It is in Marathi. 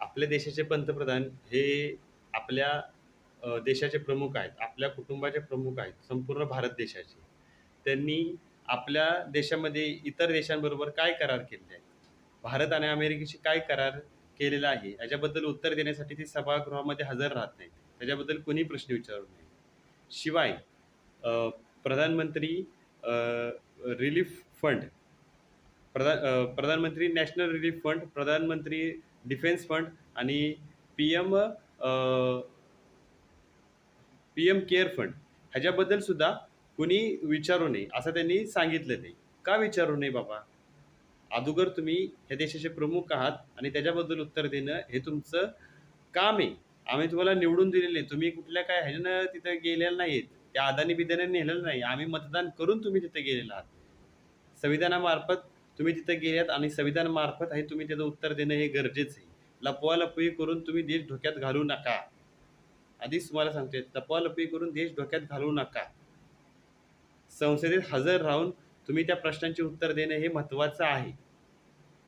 आपल्या देशाचे पंतप्रधान हे आपल्या देशाचे प्रमुख आहेत. आपल्या कुटुंबाचे प्रमुख आहेत. संपूर्ण भारत देशाचे. त्यांनी आपल्या देशामध्ये इतर देशांबरोबर काय करार केलेले आहेत? भारत आणि अमेरिकेशी काय करार केलेला आहे? याच्याबद्दल उत्तर देण्यासाठी ते सभागृहामध्ये हजर राहत नाहीत. त्याच्याबद्दल कोणी प्रश्न विचारत नाही. शिवाय अ, प्रधानमंत्री अ, रिलीफ फंड प्रधानमंत्री नॅशनल रिलीफ फंड, प्रधानमंत्री डिफेन्स फंड आणि पी-एम पी-एम केअर फंड ह्याच्याबद्दल सुद्धा कुणी विचारू नये, असं त्यांनी सांगितलं नाही. का विचारू नये बाबा? अगोदर तुम्ही ह्या देशाचे प्रमुख आहात आणि त्याच्याबद्दल उत्तर देणं हे तुमचं काम आहे. आम्ही तुम्हाला निवडून दिलेले आहे. तुम्ही कुठल्या काय ह्याच्यानं तिथं गेलेले नाहीत. त्या अदानी-बिदानी नेलेलं नाही. आम्ही मतदान करून तुम्ही तिथे गेलेला आहात. संविधानामार्फत तुम्ही तिथे गेलात आणि संविधानामार्फत आहे तुम्ही त्याचं उत्तर देणं हे गरजेचं आहे. लपवालपवी करून तुम्ही देश धोक्यात घालवू नका. आधीच तुम्हाला सांगतोय, लपवालपवी करून देश धोक्यात घालवू नका. संसदेत हजर राहून तुम्ही त्या प्रश्नांची उत्तर देणं हे महत्त्वाचं आहे.